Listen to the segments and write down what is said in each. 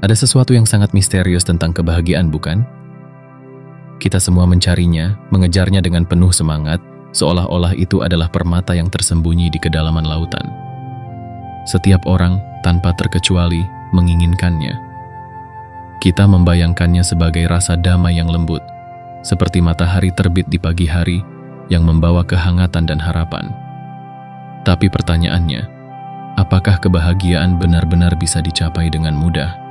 Ada sesuatu yang sangat misterius tentang kebahagiaan, bukan? Kita semua mencarinya, mengejarnya dengan penuh semangat, seolah-olah itu adalah permata yang tersembunyi di kedalaman lautan. Setiap orang, tanpa terkecuali, menginginkannya. Kita membayangkannya sebagai rasa damai yang lembut, seperti matahari terbit di pagi hari yang membawa kehangatan dan harapan. Tapi pertanyaannya, apakah kebahagiaan benar-benar bisa dicapai dengan mudah?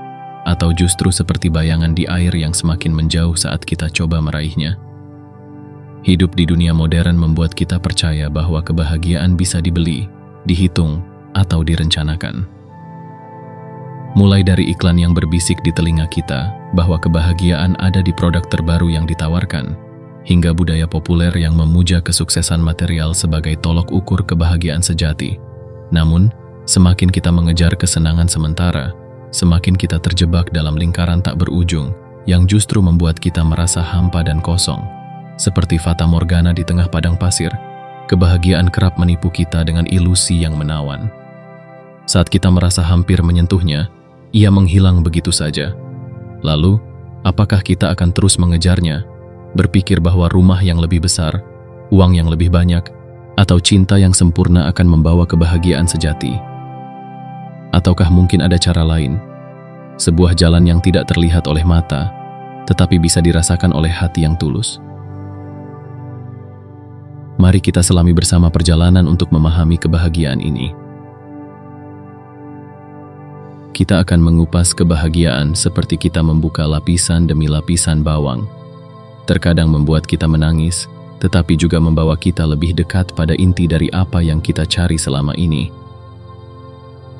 Atau justru seperti bayangan di air yang semakin menjauh saat kita coba meraihnya? Hidup di dunia modern membuat kita percaya bahwa kebahagiaan bisa dibeli, dihitung, atau direncanakan. Mulai dari iklan yang berbisik di telinga kita bahwa kebahagiaan ada di produk terbaru yang ditawarkan, hingga budaya populer yang memuja kesuksesan material sebagai tolok ukur kebahagiaan sejati. Namun, semakin kita mengejar kesenangan sementara, semakin kita terjebak dalam lingkaran tak berujung yang justru membuat kita merasa hampa dan kosong. Seperti fata morgana di tengah padang pasir, kebahagiaan kerap menipu kita dengan ilusi yang menawan. Saat kita merasa hampir menyentuhnya, ia menghilang begitu saja. Lalu, apakah kita akan terus mengejarnya, berpikir bahwa rumah yang lebih besar, uang yang lebih banyak, atau cinta yang sempurna akan membawa kebahagiaan sejati? Ataukah mungkin ada cara lain, sebuah jalan yang tidak terlihat oleh mata, tetapi bisa dirasakan oleh hati yang tulus? Mari kita selami bersama perjalanan untuk memahami kebahagiaan ini. Kita akan mengupas kebahagiaan seperti kita membuka lapisan demi lapisan bawang. Terkadang membuat kita menangis, tetapi juga membawa kita lebih dekat pada inti dari apa yang kita cari selama ini.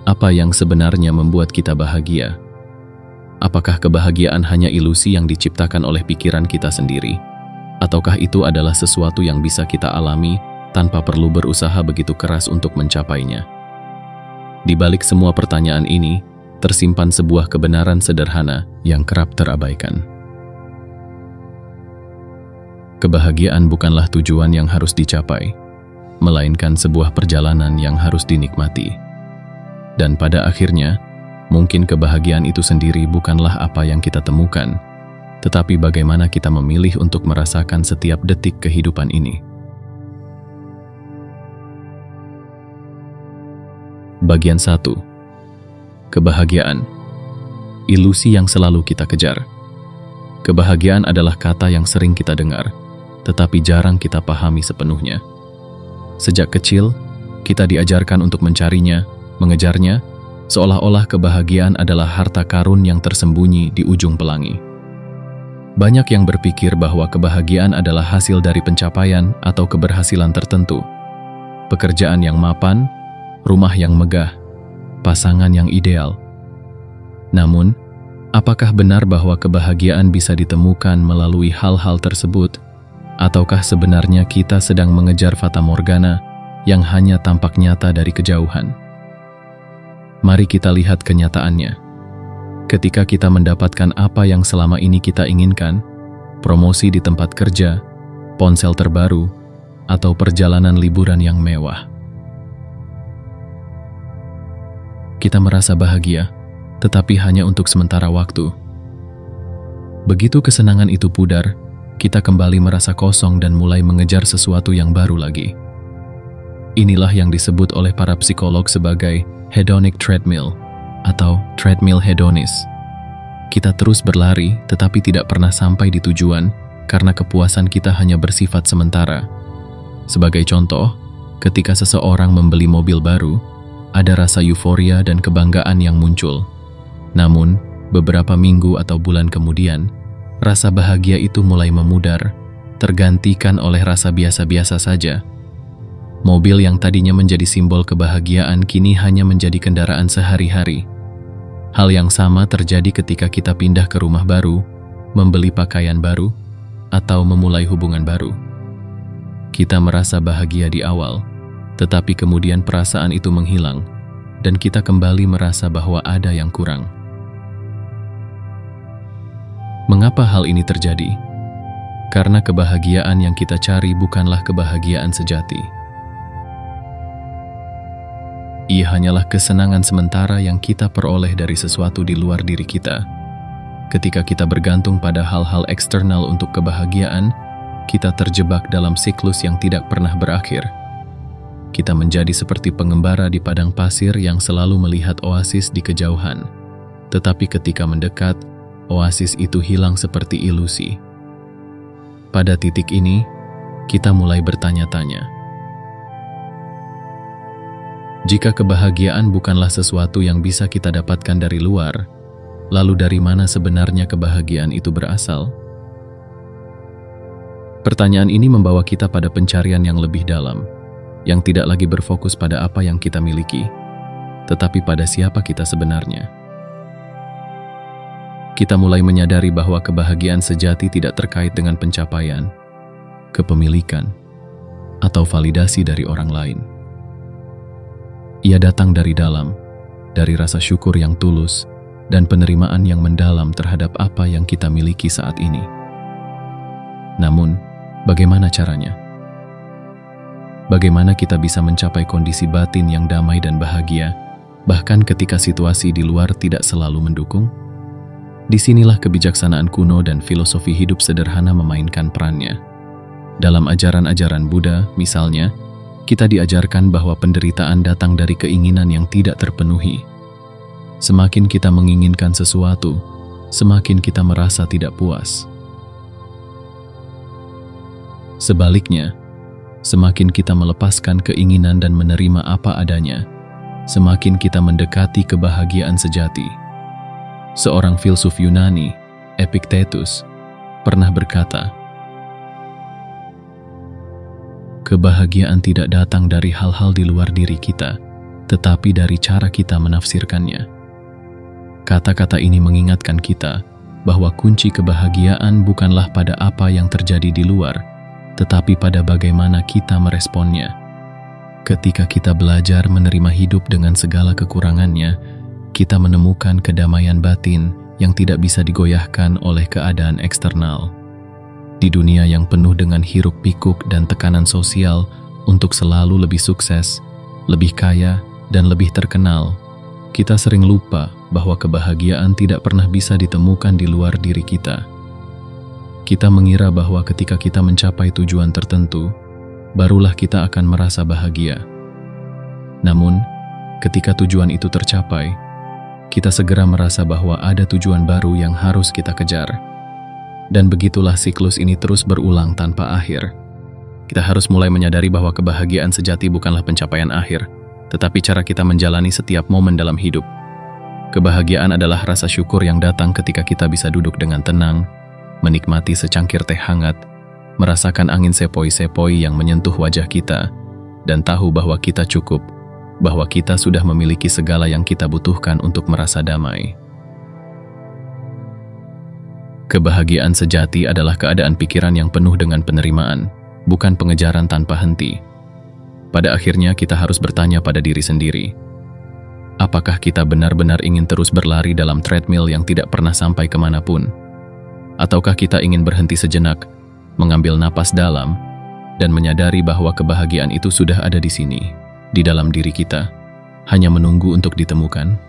Apa yang sebenarnya membuat kita bahagia? Apakah kebahagiaan hanya ilusi yang diciptakan oleh pikiran kita sendiri? Ataukah itu adalah sesuatu yang bisa kita alami tanpa perlu berusaha begitu keras untuk mencapainya? Di balik semua pertanyaan ini, tersimpan sebuah kebenaran sederhana yang kerap terabaikan. Kebahagiaan bukanlah tujuan yang harus dicapai, melainkan sebuah perjalanan yang harus dinikmati. Dan pada akhirnya, mungkin kebahagiaan itu sendiri bukanlah apa yang kita temukan, tetapi bagaimana kita memilih untuk merasakan setiap detik kehidupan ini. Bagian 1. Kebahagiaan. Ilusi yang selalu kita kejar. Kebahagiaan adalah kata yang sering kita dengar, tetapi jarang kita pahami sepenuhnya. Sejak kecil, kita diajarkan untuk mencarinya, mengejarnya, seolah-olah kebahagiaan adalah harta karun yang tersembunyi di ujung pelangi. Banyak yang berpikir bahwa kebahagiaan adalah hasil dari pencapaian atau keberhasilan tertentu. Pekerjaan yang mapan, rumah yang megah, pasangan yang ideal. Namun, apakah benar bahwa kebahagiaan bisa ditemukan melalui hal-hal tersebut? Ataukah sebenarnya kita sedang mengejar fata morgana yang hanya tampak nyata dari kejauhan? Mari kita lihat kenyataannya. Ketika kita mendapatkan apa yang selama ini kita inginkan, promosi di tempat kerja, ponsel terbaru, atau perjalanan liburan yang mewah, kita merasa bahagia, tetapi hanya untuk sementara waktu. Begitu kesenangan itu pudar, kita kembali merasa kosong dan mulai mengejar sesuatu yang baru lagi. Inilah yang disebut oleh para psikolog sebagai hedonic treadmill atau treadmill hedonis. Kita terus berlari tetapi tidak pernah sampai di tujuan karena kepuasan kita hanya bersifat sementara. Sebagai contoh, ketika seseorang membeli mobil baru, ada rasa euforia dan kebanggaan yang muncul. Namun, beberapa minggu atau bulan kemudian, rasa bahagia itu mulai memudar, tergantikan oleh rasa biasa-biasa saja. Mobil yang tadinya menjadi simbol kebahagiaan kini hanya menjadi kendaraan sehari-hari. Hal yang sama terjadi ketika kita pindah ke rumah baru, membeli pakaian baru, atau memulai hubungan baru. Kita merasa bahagia di awal, tetapi kemudian perasaan itu menghilang, dan kita kembali merasa bahwa ada yang kurang. Mengapa hal ini terjadi? Karena kebahagiaan yang kita cari bukanlah kebahagiaan sejati. Ia hanyalah kesenangan sementara yang kita peroleh dari sesuatu di luar diri kita. Ketika kita bergantung pada hal-hal eksternal untuk kebahagiaan, kita terjebak dalam siklus yang tidak pernah berakhir. Kita menjadi seperti pengembara di padang pasir yang selalu melihat oasis di kejauhan. Tetapi ketika mendekat, oasis itu hilang seperti ilusi. Pada titik ini, kita mulai bertanya-tanya. Jika kebahagiaan bukanlah sesuatu yang bisa kita dapatkan dari luar, lalu dari mana sebenarnya kebahagiaan itu berasal? Pertanyaan ini membawa kita pada pencarian yang lebih dalam, yang tidak lagi berfokus pada apa yang kita miliki, tetapi pada siapa kita sebenarnya. Kita mulai menyadari bahwa kebahagiaan sejati tidak terkait dengan pencapaian, kepemilikan, atau validasi dari orang lain. Ia datang dari dalam, dari rasa syukur yang tulus, dan penerimaan yang mendalam terhadap apa yang kita miliki saat ini. Namun, bagaimana caranya? Bagaimana kita bisa mencapai kondisi batin yang damai dan bahagia, bahkan ketika situasi di luar tidak selalu mendukung? Disinilah kebijaksanaan kuno dan filosofi hidup sederhana memainkan perannya. Dalam ajaran-ajaran Buddha, misalnya, kita diajarkan bahwa penderitaan datang dari keinginan yang tidak terpenuhi. Semakin kita menginginkan sesuatu, semakin kita merasa tidak puas. Sebaliknya, semakin kita melepaskan keinginan dan menerima apa adanya, semakin kita mendekati kebahagiaan sejati. Seorang filsuf Yunani, Epictetus, pernah berkata, kebahagiaan tidak datang dari hal-hal di luar diri kita, tetapi dari cara kita menafsirkannya. Kata-kata ini mengingatkan kita bahwa kunci kebahagiaan bukanlah pada apa yang terjadi di luar, tetapi pada bagaimana kita meresponnya. Ketika kita belajar menerima hidup dengan segala kekurangannya, kita menemukan kedamaian batin yang tidak bisa digoyahkan oleh keadaan eksternal. Di dunia yang penuh dengan hiruk-pikuk dan tekanan sosial untuk selalu lebih sukses, lebih kaya, dan lebih terkenal, kita sering lupa bahwa kebahagiaan tidak pernah bisa ditemukan di luar diri kita. Kita mengira bahwa ketika kita mencapai tujuan tertentu, barulah kita akan merasa bahagia. Namun, ketika tujuan itu tercapai, kita segera merasa bahwa ada tujuan baru yang harus kita kejar. Dan begitulah siklus ini terus berulang tanpa akhir. Kita harus mulai menyadari bahwa kebahagiaan sejati bukanlah pencapaian akhir, tetapi cara kita menjalani setiap momen dalam hidup. Kebahagiaan adalah rasa syukur yang datang ketika kita bisa duduk dengan tenang, menikmati secangkir teh hangat, merasakan angin sepoi-sepoi yang menyentuh wajah kita, dan tahu bahwa kita cukup, bahwa kita sudah memiliki segala yang kita butuhkan untuk merasa damai. Kebahagiaan sejati adalah keadaan pikiran yang penuh dengan penerimaan, bukan pengejaran tanpa henti. Pada akhirnya kita harus bertanya pada diri sendiri, apakah kita benar-benar ingin terus berlari dalam treadmill yang tidak pernah sampai kemanapun? Ataukah kita ingin berhenti sejenak, mengambil napas dalam, dan menyadari bahwa kebahagiaan itu sudah ada di sini, di dalam diri kita, hanya menunggu untuk ditemukan?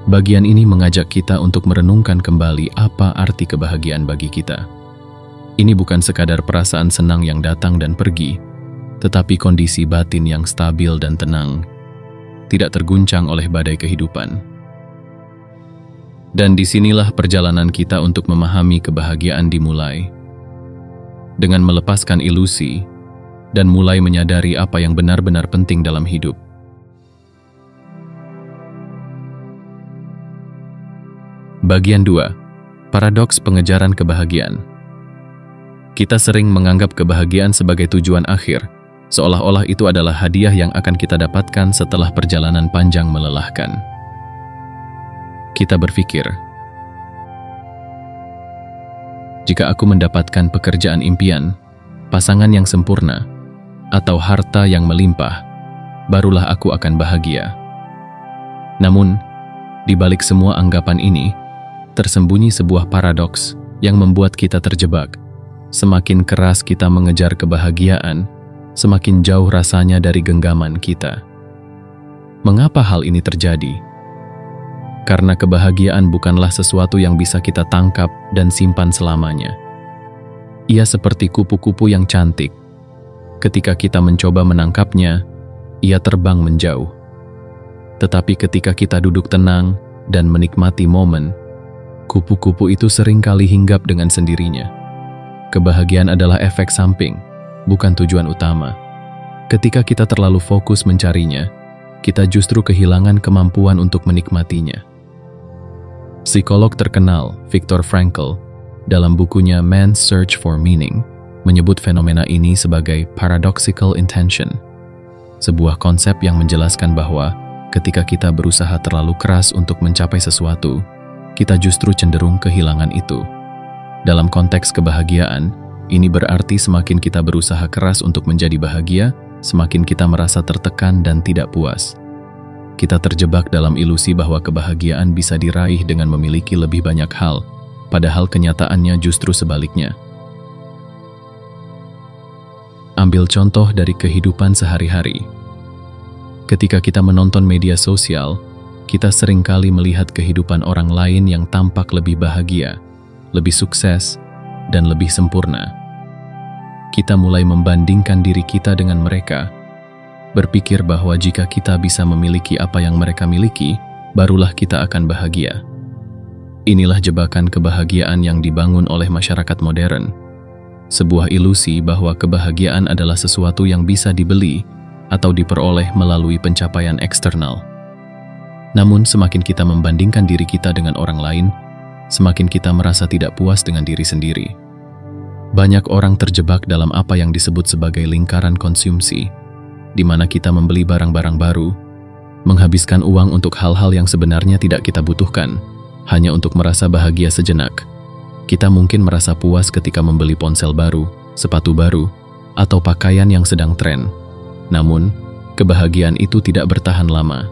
Bagian ini mengajak kita untuk merenungkan kembali apa arti kebahagiaan bagi kita. Ini bukan sekadar perasaan senang yang datang dan pergi, tetapi kondisi batin yang stabil dan tenang, tidak terguncang oleh badai kehidupan. Dan disinilah perjalanan kita untuk memahami kebahagiaan dimulai. Dengan melepaskan ilusi, dan mulai menyadari apa yang benar-benar penting dalam hidup. Bagian 2. Paradoks pengejaran kebahagiaan. Kita sering menganggap kebahagiaan sebagai tujuan akhir, seolah-olah itu adalah hadiah yang akan kita dapatkan setelah perjalanan panjang melelahkan. Kita berpikir, jika aku mendapatkan pekerjaan impian, pasangan yang sempurna, atau harta yang melimpah, barulah aku akan bahagia. Namun, di balik semua anggapan ini, tersembunyi sebuah paradoks yang membuat kita terjebak. Semakin keras kita mengejar kebahagiaan, semakin jauh rasanya dari genggaman kita. Mengapa hal ini terjadi? Karena kebahagiaan bukanlah sesuatu yang bisa kita tangkap dan simpan selamanya. Ia seperti kupu-kupu yang cantik. Ketika kita mencoba menangkapnya, ia terbang menjauh. Tetapi ketika kita duduk tenang dan menikmati momen, kupu-kupu itu seringkali hinggap dengan sendirinya. Kebahagiaan adalah efek samping, bukan tujuan utama. Ketika kita terlalu fokus mencarinya, kita justru kehilangan kemampuan untuk menikmatinya. Psikolog terkenal Viktor Frankl dalam bukunya Man's Search for Meaning menyebut fenomena ini sebagai paradoxical intention, sebuah konsep yang menjelaskan bahwa ketika kita berusaha terlalu keras untuk mencapai sesuatu, kita justru cenderung kehilangan itu. Dalam konteks kebahagiaan, ini berarti semakin kita berusaha keras untuk menjadi bahagia, semakin kita merasa tertekan dan tidak puas. Kita terjebak dalam ilusi bahwa kebahagiaan bisa diraih dengan memiliki lebih banyak hal, padahal kenyataannya justru sebaliknya. Ambil contoh dari kehidupan sehari-hari. Ketika kita menonton media sosial, kita seringkali melihat kehidupan orang lain yang tampak lebih bahagia, lebih sukses, dan lebih sempurna. Kita mulai membandingkan diri kita dengan mereka, berpikir bahwa jika kita bisa memiliki apa yang mereka miliki, barulah kita akan bahagia. Inilah jebakan kebahagiaan yang dibangun oleh masyarakat modern. Sebuah ilusi bahwa kebahagiaan adalah sesuatu yang bisa dibeli atau diperoleh melalui pencapaian eksternal. Namun semakin kita membandingkan diri kita dengan orang lain, semakin kita merasa tidak puas dengan diri sendiri. Banyak orang terjebak dalam apa yang disebut sebagai lingkaran konsumsi, di mana kita membeli barang-barang baru, menghabiskan uang untuk hal-hal yang sebenarnya tidak kita butuhkan, hanya untuk merasa bahagia sejenak. Kita mungkin merasa puas ketika membeli ponsel baru, sepatu baru, atau pakaian yang sedang tren. Namun, kebahagiaan itu tidak bertahan lama.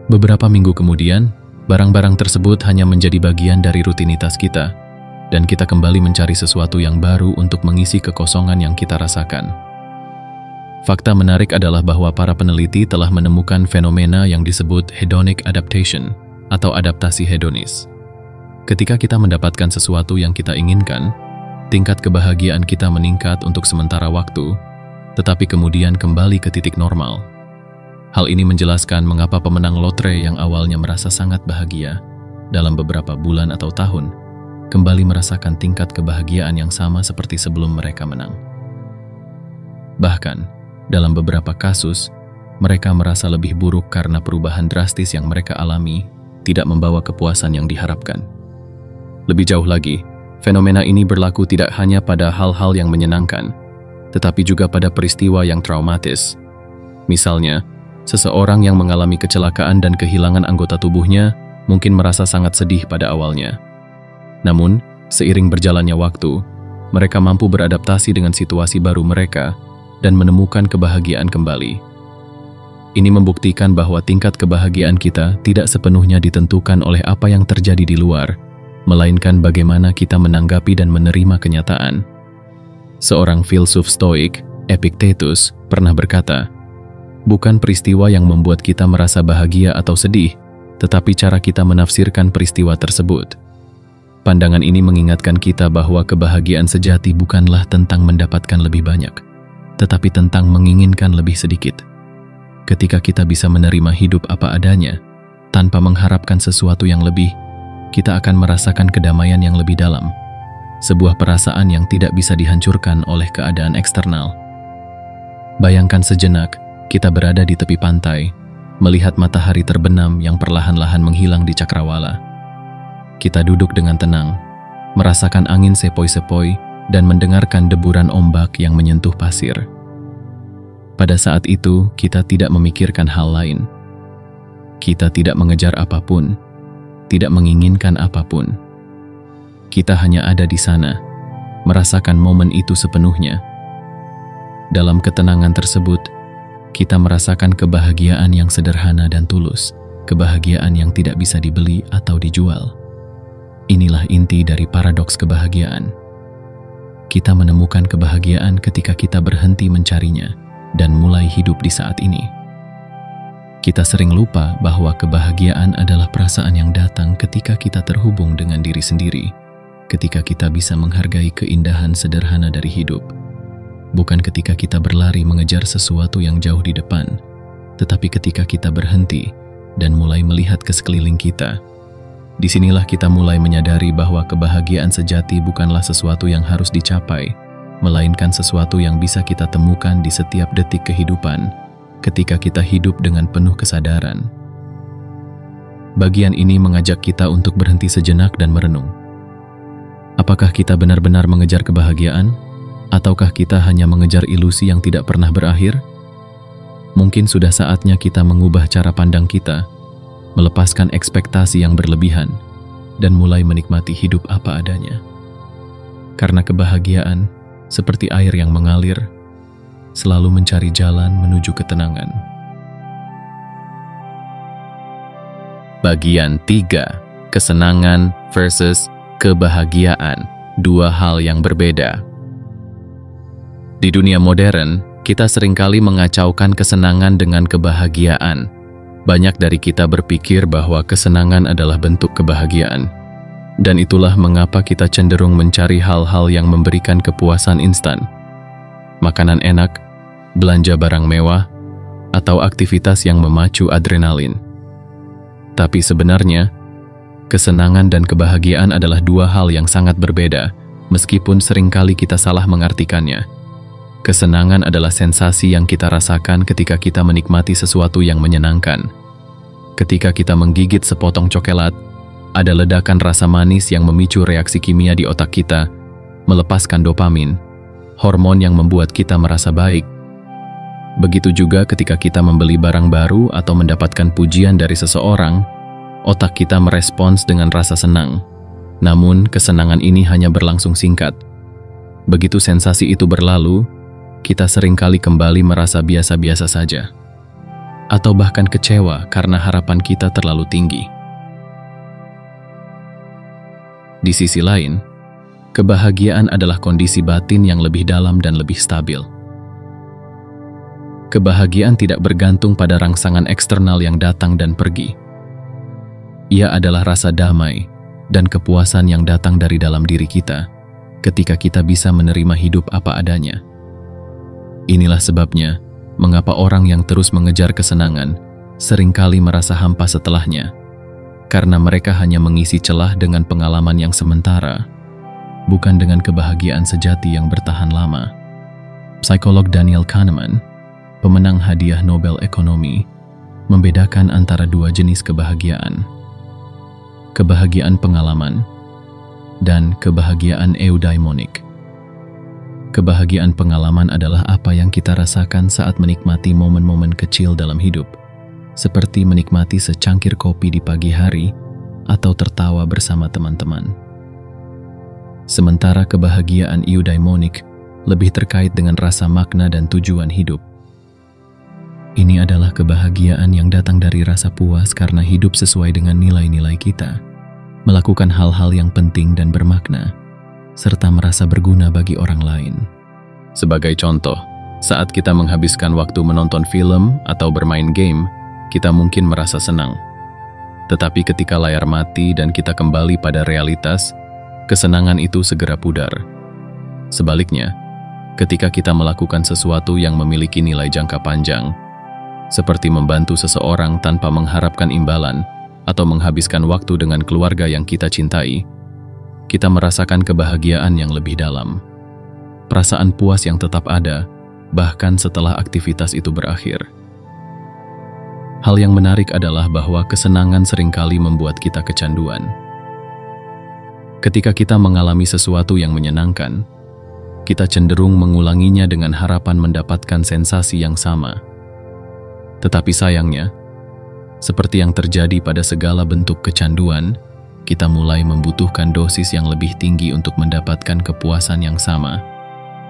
Beberapa minggu kemudian, barang-barang tersebut hanya menjadi bagian dari rutinitas kita, dan kita kembali mencari sesuatu yang baru untuk mengisi kekosongan yang kita rasakan. Fakta menarik adalah bahwa para peneliti telah menemukan fenomena yang disebut hedonic adaptation atau adaptasi hedonis. Ketika kita mendapatkan sesuatu yang kita inginkan, tingkat kebahagiaan kita meningkat untuk sementara waktu, tetapi kemudian kembali ke titik normal. Hal ini menjelaskan mengapa pemenang lotre yang awalnya merasa sangat bahagia dalam beberapa bulan atau tahun, kembali merasakan tingkat kebahagiaan yang sama seperti sebelum mereka menang. Bahkan, dalam beberapa kasus, mereka merasa lebih buruk karena perubahan drastis yang mereka alami tidak membawa kepuasan yang diharapkan. Lebih jauh lagi, fenomena ini berlaku tidak hanya pada hal-hal yang menyenangkan, tetapi juga pada peristiwa yang traumatis. Misalnya, seseorang yang mengalami kecelakaan dan kehilangan anggota tubuhnya mungkin merasa sangat sedih pada awalnya. Namun, seiring berjalannya waktu, mereka mampu beradaptasi dengan situasi baru mereka dan menemukan kebahagiaan kembali. Ini membuktikan bahwa tingkat kebahagiaan kita tidak sepenuhnya ditentukan oleh apa yang terjadi di luar, melainkan bagaimana kita menanggapi dan menerima kenyataan. Seorang filsuf Stoik, Epictetus, pernah berkata, "Bukan peristiwa yang membuat kita merasa bahagia atau sedih, tetapi cara kita menafsirkan peristiwa tersebut." Pandangan ini mengingatkan kita bahwa kebahagiaan sejati bukanlah tentang mendapatkan lebih banyak, tetapi tentang menginginkan lebih sedikit. Ketika kita bisa menerima hidup apa adanya, tanpa mengharapkan sesuatu yang lebih, kita akan merasakan kedamaian yang lebih dalam, sebuah perasaan yang tidak bisa dihancurkan oleh keadaan eksternal. Bayangkan sejenak, kita berada di tepi pantai, melihat matahari terbenam yang perlahan-lahan menghilang di cakrawala. Kita duduk dengan tenang, merasakan angin sepoi-sepoi dan mendengarkan deburan ombak yang menyentuh pasir. Pada saat itu, kita tidak memikirkan hal lain. Kita tidak mengejar apapun, tidak menginginkan apapun. Kita hanya ada di sana, merasakan momen itu sepenuhnya. Dalam ketenangan tersebut, kita merasakan kebahagiaan yang sederhana dan tulus, kebahagiaan yang tidak bisa dibeli atau dijual. Inilah inti dari paradoks kebahagiaan. Kita menemukan kebahagiaan ketika kita berhenti mencarinya dan mulai hidup di saat ini. Kita sering lupa bahwa kebahagiaan adalah perasaan yang datang ketika kita terhubung dengan diri sendiri, ketika kita bisa menghargai keindahan sederhana dari hidup. Bukan ketika kita berlari mengejar sesuatu yang jauh di depan, tetapi ketika kita berhenti dan mulai melihat ke sekeliling kita. Disinilah kita mulai menyadari bahwa kebahagiaan sejati bukanlah sesuatu yang harus dicapai, melainkan sesuatu yang bisa kita temukan di setiap detik kehidupan, ketika kita hidup dengan penuh kesadaran. Bagian ini mengajak kita untuk berhenti sejenak dan merenung. Apakah kita benar-benar mengejar kebahagiaan? Ataukah kita hanya mengejar ilusi yang tidak pernah berakhir? Mungkin sudah saatnya kita mengubah cara pandang kita, melepaskan ekspektasi yang berlebihan, dan mulai menikmati hidup apa adanya. Karena kebahagiaan, seperti air yang mengalir, selalu mencari jalan menuju ketenangan. Bagian 3. Kesenangan versus kebahagiaan. Dua hal yang berbeda. Di dunia modern, kita seringkali mengacaukan kesenangan dengan kebahagiaan. Banyak dari kita berpikir bahwa kesenangan adalah bentuk kebahagiaan. Dan itulah mengapa kita cenderung mencari hal-hal yang memberikan kepuasan instan. Makanan enak, belanja barang mewah, atau aktivitas yang memacu adrenalin. Tapi sebenarnya, kesenangan dan kebahagiaan adalah dua hal yang sangat berbeda, meskipun seringkali kita salah mengartikannya. Kesenangan adalah sensasi yang kita rasakan ketika kita menikmati sesuatu yang menyenangkan. Ketika kita menggigit sepotong coklat, ada ledakan rasa manis yang memicu reaksi kimia di otak kita, melepaskan dopamin, hormon yang membuat kita merasa baik. Begitu juga ketika kita membeli barang baru atau mendapatkan pujian dari seseorang, otak kita merespons dengan rasa senang. Namun, kesenangan ini hanya berlangsung singkat. Begitu sensasi itu berlalu, kita seringkali kembali merasa biasa-biasa saja, atau bahkan kecewa karena harapan kita terlalu tinggi. Di sisi lain, kebahagiaan adalah kondisi batin yang lebih dalam dan lebih stabil. Kebahagiaan tidak bergantung pada rangsangan eksternal yang datang dan pergi. Ia adalah rasa damai dan kepuasan yang datang dari dalam diri kita ketika kita bisa menerima hidup apa adanya. Inilah sebabnya mengapa orang yang terus mengejar kesenangan seringkali merasa hampa setelahnya, karena mereka hanya mengisi celah dengan pengalaman yang sementara, bukan dengan kebahagiaan sejati yang bertahan lama. Psikolog Daniel Kahneman, pemenang hadiah Nobel Ekonomi, membedakan antara dua jenis kebahagiaan: kebahagiaan pengalaman dan kebahagiaan eudaimonik. Kebahagiaan pengalaman adalah apa yang kita rasakan saat menikmati momen-momen kecil dalam hidup, seperti menikmati secangkir kopi di pagi hari atau tertawa bersama teman-teman. Sementara kebahagiaan eudaimonik lebih terkait dengan rasa makna dan tujuan hidup. Ini adalah kebahagiaan yang datang dari rasa puas karena hidup sesuai dengan nilai-nilai kita, melakukan hal-hal yang penting dan bermakna, serta merasa berguna bagi orang lain. Sebagai contoh, saat kita menghabiskan waktu menonton film atau bermain game, kita mungkin merasa senang. Tetapi ketika layar mati dan kita kembali pada realitas, kesenangan itu segera pudar. Sebaliknya, ketika kita melakukan sesuatu yang memiliki nilai jangka panjang, seperti membantu seseorang tanpa mengharapkan imbalan atau menghabiskan waktu dengan keluarga yang kita cintai, kita merasakan kebahagiaan yang lebih dalam. Perasaan puas yang tetap ada, bahkan setelah aktivitas itu berakhir. Hal yang menarik adalah bahwa kesenangan seringkali membuat kita kecanduan. Ketika kita mengalami sesuatu yang menyenangkan, kita cenderung mengulanginya dengan harapan mendapatkan sensasi yang sama. Tetapi sayangnya, seperti yang terjadi pada segala bentuk kecanduan, kita mulai membutuhkan dosis yang lebih tinggi untuk mendapatkan kepuasan yang sama.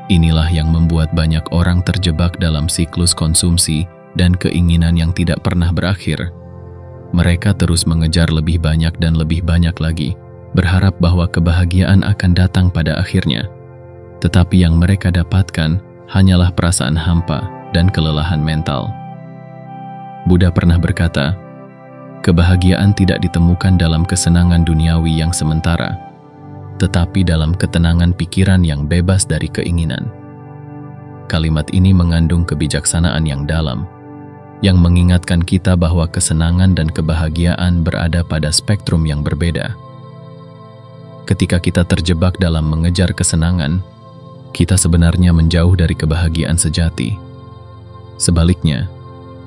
Inilah yang membuat banyak orang terjebak dalam siklus konsumsi dan keinginan yang tidak pernah berakhir. Mereka terus mengejar lebih banyak dan lebih banyak lagi, berharap bahwa kebahagiaan akan datang pada akhirnya. Tetapi yang mereka dapatkan hanyalah perasaan hampa dan kelelahan mental. Buddha pernah berkata, kebahagiaan tidak ditemukan dalam kesenangan duniawi yang sementara, tetapi dalam ketenangan pikiran yang bebas dari keinginan. Kalimat ini mengandung kebijaksanaan yang dalam, yang mengingatkan kita bahwa kesenangan dan kebahagiaan berada pada spektrum yang berbeda. Ketika kita terjebak dalam mengejar kesenangan, kita sebenarnya menjauh dari kebahagiaan sejati. Sebaliknya,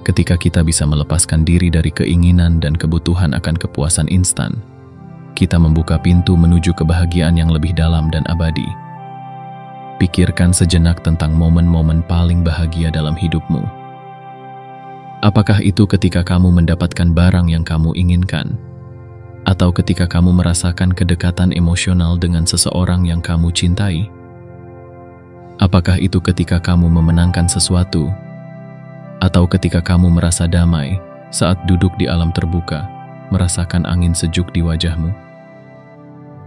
ketika kita bisa melepaskan diri dari keinginan dan kebutuhan akan kepuasan instan, kita membuka pintu menuju kebahagiaan yang lebih dalam dan abadi. Pikirkan sejenak tentang momen-momen paling bahagia dalam hidupmu. Apakah itu ketika kamu mendapatkan barang yang kamu inginkan? Atau ketika kamu merasakan kedekatan emosional dengan seseorang yang kamu cintai? Apakah itu ketika kamu memenangkan sesuatu? Atau ketika kamu merasa damai saat duduk di alam terbuka, merasakan angin sejuk di wajahmu?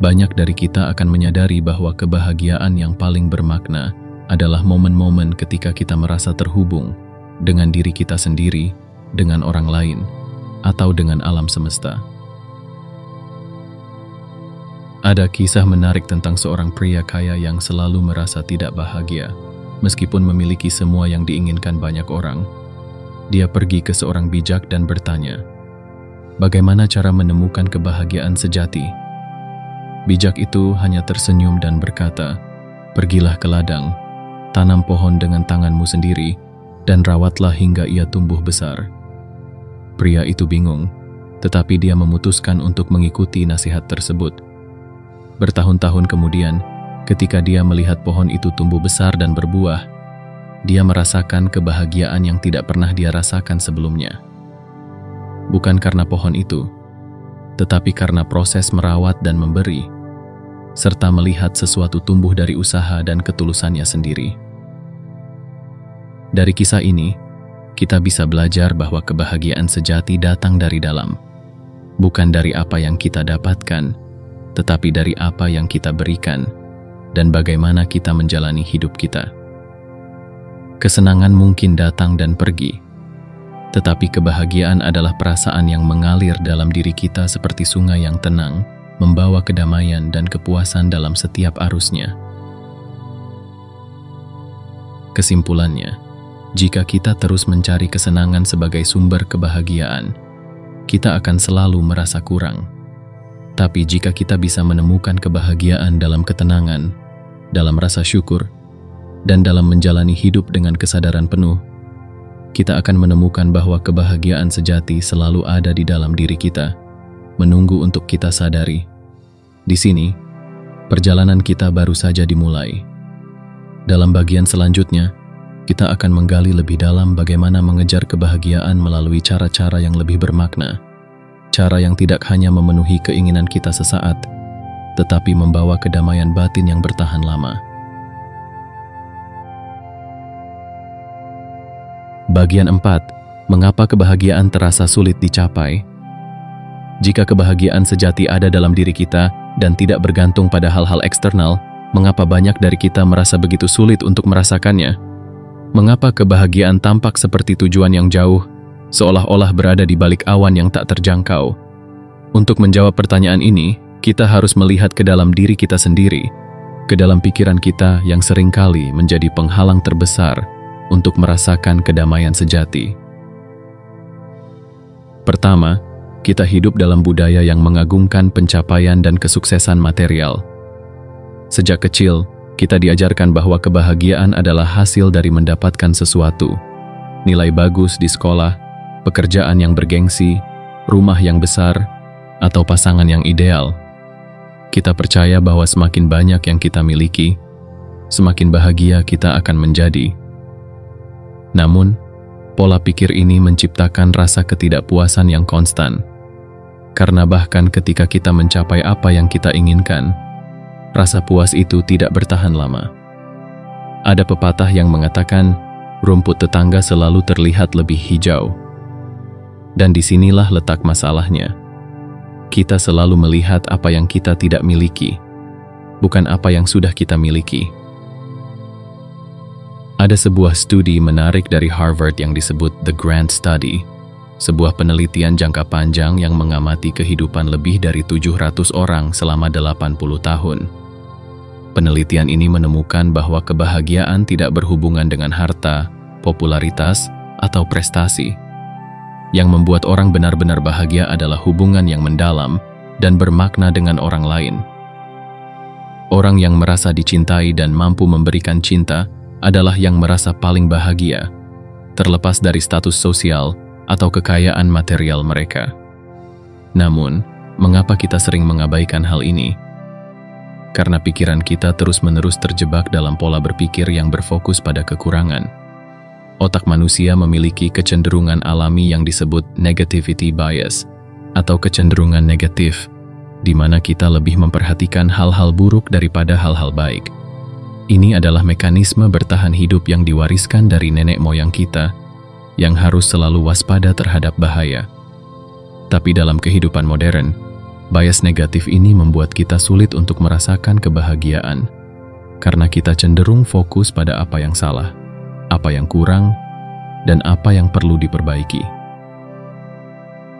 Banyak dari kita akan menyadari bahwa kebahagiaan yang paling bermakna adalah momen-momen ketika kita merasa terhubung dengan diri kita sendiri, dengan orang lain, atau dengan alam semesta. Ada kisah menarik tentang seorang pria kaya yang selalu merasa tidak bahagia, meskipun memiliki semua yang diinginkan banyak orang. Dia pergi ke seorang bijak dan bertanya, bagaimana cara menemukan kebahagiaan sejati? Bijak itu hanya tersenyum dan berkata, pergilah ke ladang, tanam pohon dengan tanganmu sendiri, dan rawatlah hingga ia tumbuh besar. Pria itu bingung, tetapi dia memutuskan untuk mengikuti nasihat tersebut. Bertahun-tahun kemudian, ketika dia melihat pohon itu tumbuh besar dan berbuah, dia merasakan kebahagiaan yang tidak pernah dia rasakan sebelumnya. Bukan karena pohon itu, tetapi karena proses merawat dan memberi, serta melihat sesuatu tumbuh dari usaha dan ketulusannya sendiri. Dari kisah ini, kita bisa belajar bahwa kebahagiaan sejati datang dari dalam, bukan dari apa yang kita dapatkan, tetapi dari apa yang kita berikan dan bagaimana kita menjalani hidup kita. Kesenangan mungkin datang dan pergi, tetapi kebahagiaan adalah perasaan yang mengalir dalam diri kita seperti sungai yang tenang, membawa kedamaian dan kepuasan dalam setiap arusnya. Kesimpulannya, jika kita terus mencari kesenangan sebagai sumber kebahagiaan, kita akan selalu merasa kurang. Tapi jika kita bisa menemukan kebahagiaan dalam ketenangan, dalam rasa syukur, dan dalam menjalani hidup dengan kesadaran penuh, kita akan menemukan bahwa kebahagiaan sejati selalu ada di dalam diri kita, menunggu untuk kita sadari. Di sini, perjalanan kita baru saja dimulai. Dalam bagian selanjutnya, kita akan menggali lebih dalam bagaimana mengejar kebahagiaan melalui cara-cara yang lebih bermakna, cara yang tidak hanya memenuhi keinginan kita sesaat, tetapi membawa kedamaian batin yang bertahan lama. Bagian 4. Mengapa kebahagiaan terasa sulit dicapai? Jika kebahagiaan sejati ada dalam diri kita dan tidak bergantung pada hal-hal eksternal, mengapa banyak dari kita merasa begitu sulit untuk merasakannya? Mengapa kebahagiaan tampak seperti tujuan yang jauh, seolah-olah berada di balik awan yang tak terjangkau? Untuk menjawab pertanyaan ini, kita harus melihat ke dalam diri kita sendiri, ke dalam pikiran kita yang seringkali menjadi penghalang terbesar untuk merasakan kedamaian sejati. Pertama, kita hidup dalam budaya yang mengagungkan pencapaian dan kesuksesan material. Sejak kecil, kita diajarkan bahwa kebahagiaan adalah hasil dari mendapatkan sesuatu, nilai bagus di sekolah, pekerjaan yang bergengsi, rumah yang besar, atau pasangan yang ideal. Kita percaya bahwa semakin banyak yang kita miliki, semakin bahagia kita akan menjadi. Namun, pola pikir ini menciptakan rasa ketidakpuasan yang konstan. Karena bahkan ketika kita mencapai apa yang kita inginkan, rasa puas itu tidak bertahan lama. Ada pepatah yang mengatakan, rumput tetangga selalu terlihat lebih hijau. Dan disinilah letak masalahnya. Kita selalu melihat apa yang kita tidak miliki, bukan apa yang sudah kita miliki. Ada sebuah studi menarik dari Harvard yang disebut The Grant Study, sebuah penelitian jangka panjang yang mengamati kehidupan lebih dari 700 orang selama 80 tahun. Penelitian ini menemukan bahwa kebahagiaan tidak berhubungan dengan harta, popularitas, atau prestasi. Yang membuat orang benar-benar bahagia adalah hubungan yang mendalam dan bermakna dengan orang lain. Orang yang merasa dicintai dan mampu memberikan cinta adalah yang merasa paling bahagia, terlepas dari status sosial atau kekayaan material mereka. Namun, mengapa kita sering mengabaikan hal ini? Karena pikiran kita terus-menerus terjebak dalam pola berpikir yang berfokus pada kekurangan. Otak manusia memiliki kecenderungan alami yang disebut negativity bias, atau kecenderungan negatif, di mana kita lebih memperhatikan hal-hal buruk daripada hal-hal baik. Ini adalah mekanisme bertahan hidup yang diwariskan dari nenek moyang kita, yang harus selalu waspada terhadap bahaya. Tapi dalam kehidupan modern, bias negatif ini membuat kita sulit untuk merasakan kebahagiaan, karena kita cenderung fokus pada apa yang salah, apa yang kurang, dan apa yang perlu diperbaiki.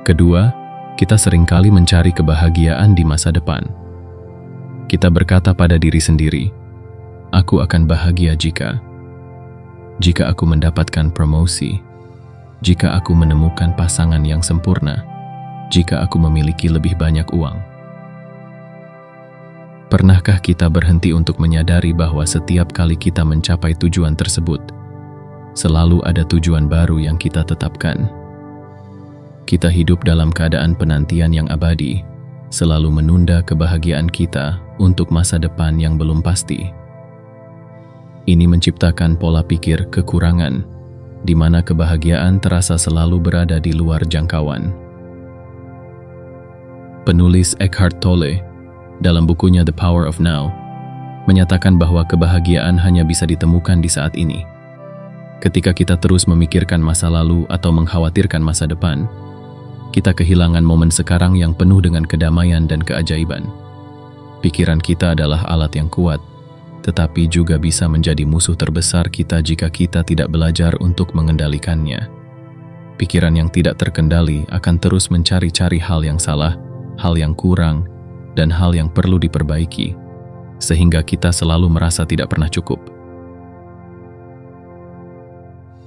Kedua, kita seringkali mencari kebahagiaan di masa depan. Kita berkata pada diri sendiri, "Aku akan bahagia jika aku mendapatkan promosi, jika aku menemukan pasangan yang sempurna, jika aku memiliki lebih banyak uang." Pernahkah kita berhenti untuk menyadari bahwa setiap kali kita mencapai tujuan tersebut, selalu ada tujuan baru yang kita tetapkan? Kita hidup dalam keadaan penantian yang abadi, selalu menunda kebahagiaan kita untuk masa depan yang belum pasti. Ini menciptakan pola pikir kekurangan, di mana kebahagiaan terasa selalu berada di luar jangkauan. Penulis Eckhart Tolle, dalam bukunya The Power of Now, menyatakan bahwa kebahagiaan hanya bisa ditemukan di saat ini. Ketika kita terus memikirkan masa lalu atau mengkhawatirkan masa depan, kita kehilangan momen sekarang yang penuh dengan kedamaian dan keajaiban. Pikiran kita adalah alat yang kuat, tetapi juga bisa menjadi musuh terbesar kita jika kita tidak belajar untuk mengendalikannya. Pikiran yang tidak terkendali akan terus mencari-cari hal yang salah, hal yang kurang, dan hal yang perlu diperbaiki, sehingga kita selalu merasa tidak pernah cukup.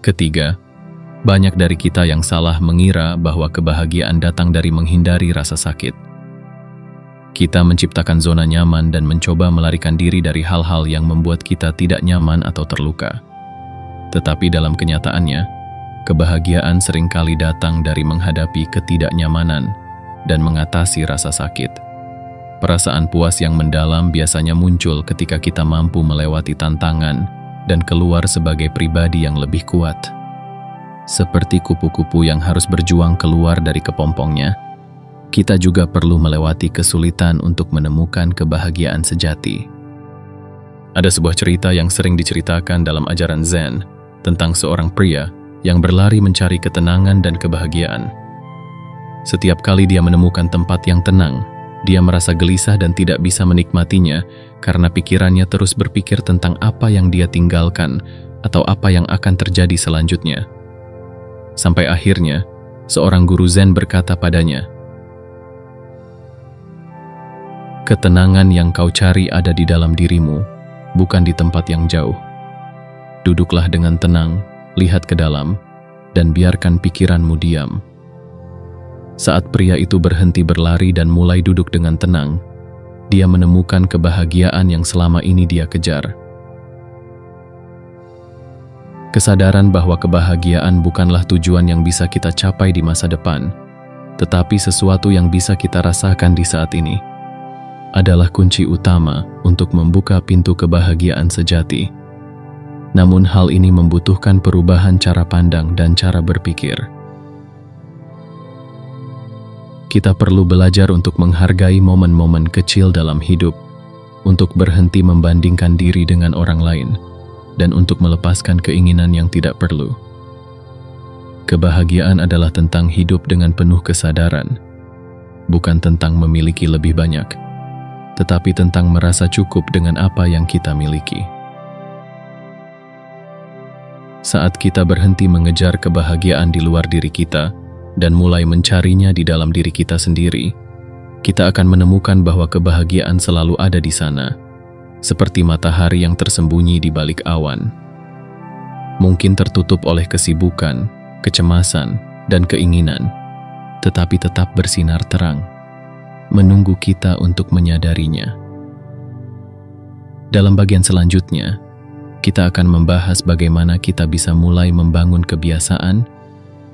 Ketiga, banyak dari kita yang salah mengira bahwa kebahagiaan datang dari menghindari rasa sakit. Kita menciptakan zona nyaman dan mencoba melarikan diri dari hal-hal yang membuat kita tidak nyaman atau terluka. Tetapi dalam kenyataannya, kebahagiaan seringkali datang dari menghadapi ketidaknyamanan dan mengatasi rasa sakit. Perasaan puas yang mendalam biasanya muncul ketika kita mampu melewati tantangan dan keluar sebagai pribadi yang lebih kuat. Seperti kupu-kupu yang harus berjuang keluar dari kepompongnya, kita juga perlu melewati kesulitan untuk menemukan kebahagiaan sejati. Ada sebuah cerita yang sering diceritakan dalam ajaran Zen tentang seorang pria yang berlari mencari ketenangan dan kebahagiaan. Setiap kali dia menemukan tempat yang tenang, dia merasa gelisah dan tidak bisa menikmatinya karena pikirannya terus berpikir tentang apa yang dia tinggalkan atau apa yang akan terjadi selanjutnya. Sampai akhirnya, seorang guru Zen berkata padanya, "Ketenangan yang kau cari ada di dalam dirimu, bukan di tempat yang jauh. Duduklah dengan tenang, lihat ke dalam, dan biarkan pikiranmu diam." Saat pria itu berhenti berlari dan mulai duduk dengan tenang, dia menemukan kebahagiaan yang selama ini dia kejar. Kesadaran bahwa kebahagiaan bukanlah tujuan yang bisa kita capai di masa depan, tetapi sesuatu yang bisa kita rasakan di saat ini, adalah kunci utama untuk membuka pintu kebahagiaan sejati. Namun hal ini membutuhkan perubahan cara pandang dan cara berpikir. Kita perlu belajar untuk menghargai momen-momen kecil dalam hidup, untuk berhenti membandingkan diri dengan orang lain, dan untuk melepaskan keinginan yang tidak perlu. Kebahagiaan adalah tentang hidup dengan penuh kesadaran, bukan tentang memiliki lebih banyak, tetapi tentang merasa cukup dengan apa yang kita miliki. Saat kita berhenti mengejar kebahagiaan di luar diri kita dan mulai mencarinya di dalam diri kita sendiri, kita akan menemukan bahwa kebahagiaan selalu ada di sana, seperti matahari yang tersembunyi di balik awan. Mungkin tertutup oleh kesibukan, kecemasan, dan keinginan, tetapi tetap bersinar terang, menunggu kita untuk menyadarinya. Dalam bagian selanjutnya, kita akan membahas bagaimana kita bisa mulai membangun kebiasaan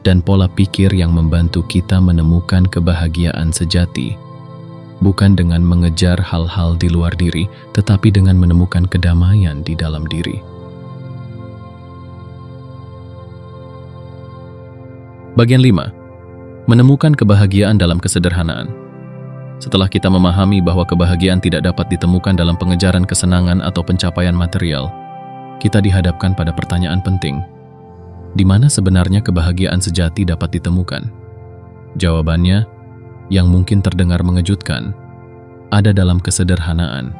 dan pola pikir yang membantu kita menemukan kebahagiaan sejati, bukan dengan mengejar hal-hal di luar diri, tetapi dengan menemukan kedamaian di dalam diri. Bagian 5. Menemukan kebahagiaan dalam kesederhanaan. Setelah kita memahami bahwa kebahagiaan tidak dapat ditemukan dalam pengejaran kesenangan atau pencapaian material, kita dihadapkan pada pertanyaan penting. Di mana sebenarnya kebahagiaan sejati dapat ditemukan? Jawabannya, yang mungkin terdengar mengejutkan, ada dalam kesederhanaan.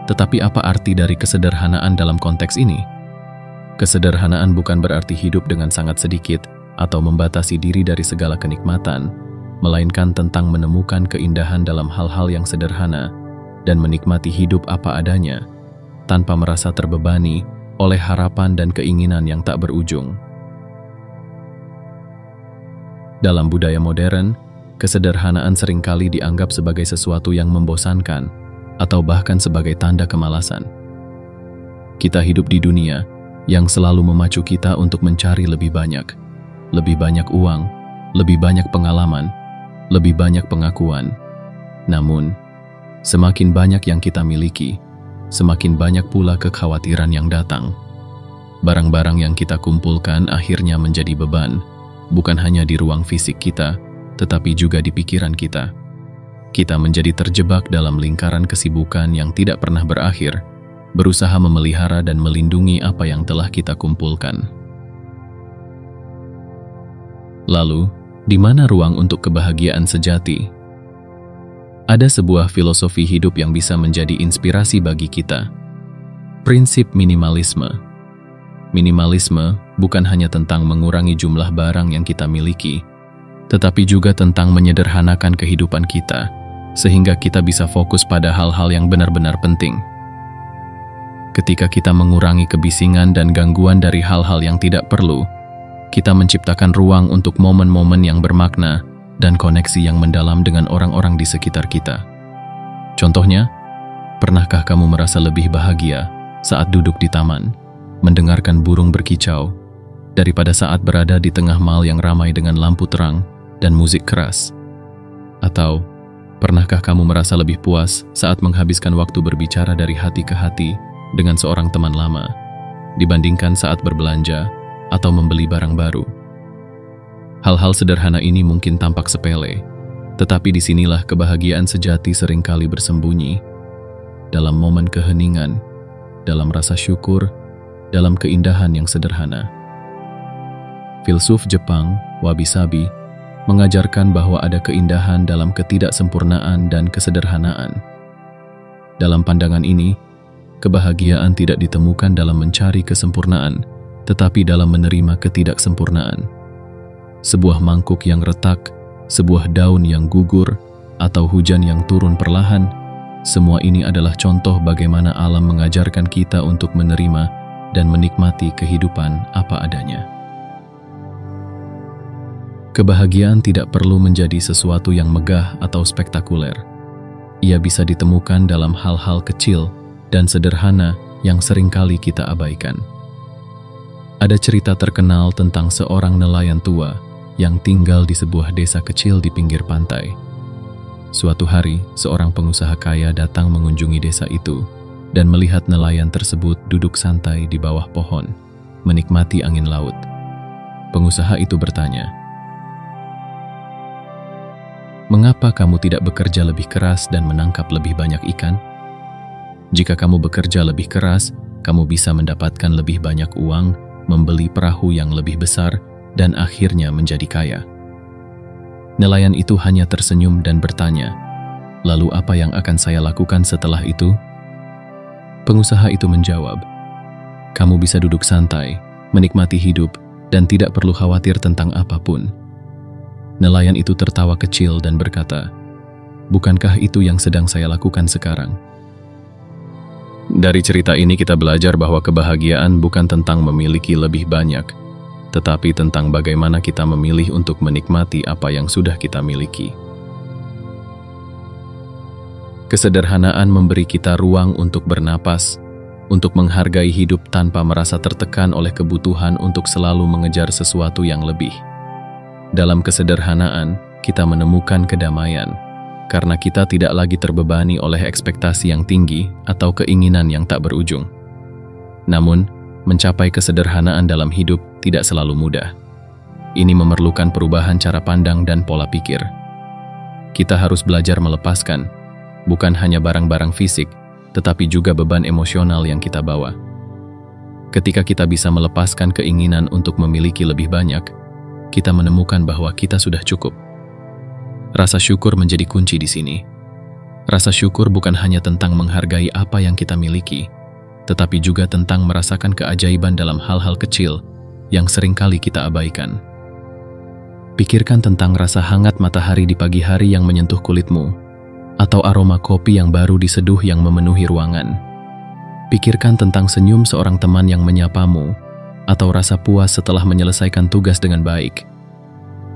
Tetapi apa arti dari kesederhanaan dalam konteks ini? Kesederhanaan bukan berarti hidup dengan sangat sedikit atau membatasi diri dari segala kenikmatan, melainkan tentang menemukan keindahan dalam hal-hal yang sederhana dan menikmati hidup apa adanya, tanpa merasa terbebani oleh harapan dan keinginan yang tak berujung. Dalam budaya modern, kesederhanaan seringkali dianggap sebagai sesuatu yang membosankan atau bahkan sebagai tanda kemalasan. Kita hidup di dunia yang selalu memacu kita untuk mencari lebih banyak uang, lebih banyak pengalaman, lebih banyak pengakuan. Namun, semakin banyak yang kita miliki, semakin banyak pula kekhawatiran yang datang. Barang-barang yang kita kumpulkan akhirnya menjadi beban, bukan hanya di ruang fisik kita, tetapi juga di pikiran kita. Kita menjadi terjebak dalam lingkaran kesibukan yang tidak pernah berakhir, berusaha memelihara dan melindungi apa yang telah kita kumpulkan. Lalu, di mana ruang untuk kebahagiaan sejati? Ada sebuah filosofi hidup yang bisa menjadi inspirasi bagi kita. Prinsip minimalisme. Minimalisme bukan hanya tentang mengurangi jumlah barang yang kita miliki, tetapi juga tentang menyederhanakan kehidupan kita, sehingga kita bisa fokus pada hal-hal yang benar-benar penting. Ketika kita mengurangi kebisingan dan gangguan dari hal-hal yang tidak perlu, kita menciptakan ruang untuk momen-momen yang bermakna dan koneksi yang mendalam dengan orang-orang di sekitar kita. Contohnya, pernahkah kamu merasa lebih bahagia saat duduk di taman, mendengarkan burung berkicau, daripada saat berada di tengah mal yang ramai dengan lampu terang dan musik keras? Atau, pernahkah kamu merasa lebih puas saat menghabiskan waktu berbicara dari hati ke hati dengan seorang teman lama, dibandingkan saat berbelanja atau membeli barang baru? Hal-hal sederhana ini mungkin tampak sepele, tetapi disinilah kebahagiaan sejati seringkali bersembunyi, dalam momen keheningan, dalam rasa syukur, dalam keindahan yang sederhana. Filsuf Jepang, Wabi-Sabi, mengajarkan bahwa ada keindahan dalam ketidaksempurnaan dan kesederhanaan. Dalam pandangan ini, kebahagiaan tidak ditemukan dalam mencari kesempurnaan, tetapi dalam menerima ketidaksempurnaan. Sebuah mangkuk yang retak, sebuah daun yang gugur, atau hujan yang turun perlahan, semua ini adalah contoh bagaimana alam mengajarkan kita untuk menerima dan menikmati kehidupan apa adanya. Kebahagiaan tidak perlu menjadi sesuatu yang megah atau spektakuler. Ia bisa ditemukan dalam hal-hal kecil dan sederhana yang seringkali kita abaikan. Ada cerita terkenal tentang seorang nelayan tua yang tinggal di sebuah desa kecil di pinggir pantai. Suatu hari, seorang pengusaha kaya datang mengunjungi desa itu dan melihat nelayan tersebut duduk santai di bawah pohon, menikmati angin laut. Pengusaha itu bertanya, "Mengapa kamu tidak bekerja lebih keras dan menangkap lebih banyak ikan? Jika kamu bekerja lebih keras, kamu bisa mendapatkan lebih banyak uang, membeli perahu yang lebih besar, dan akhirnya menjadi kaya." Nelayan itu hanya tersenyum dan bertanya, "Lalu apa yang akan saya lakukan setelah itu?" Pengusaha itu menjawab, "Kamu bisa duduk santai, menikmati hidup, dan tidak perlu khawatir tentang apapun. Nelayan itu tertawa kecil dan berkata, "Bukankah itu yang sedang saya lakukan sekarang?" Dari cerita ini kita belajar bahwa kebahagiaan bukan tentang memiliki lebih banyak, tetapi tentang bagaimana kita memilih untuk menikmati apa yang sudah kita miliki. Kesederhanaan memberi kita ruang untuk bernapas, untuk menghargai hidup tanpa merasa tertekan oleh kebutuhan untuk selalu mengejar sesuatu yang lebih. Dalam kesederhanaan, kita menemukan kedamaian, karena kita tidak lagi terbebani oleh ekspektasi yang tinggi atau keinginan yang tak berujung. Namun, mencapai kesederhanaan dalam hidup tidak selalu mudah. Ini memerlukan perubahan cara pandang dan pola pikir. Kita harus belajar melepaskan, bukan hanya barang-barang fisik, tetapi juga beban emosional yang kita bawa. Ketika kita bisa melepaskan keinginan untuk memiliki lebih banyak, kita menemukan bahwa kita sudah cukup. Rasa syukur menjadi kunci di sini. Rasa syukur bukan hanya tentang menghargai apa yang kita miliki, tetapi juga tentang merasakan keajaiban dalam hal-hal kecil yang seringkali kita abaikan. Pikirkan tentang rasa hangat matahari di pagi hari yang menyentuh kulitmu, atau aroma kopi yang baru diseduh yang memenuhi ruangan. Pikirkan tentang senyum seorang teman yang menyapamu, atau rasa puas setelah menyelesaikan tugas dengan baik.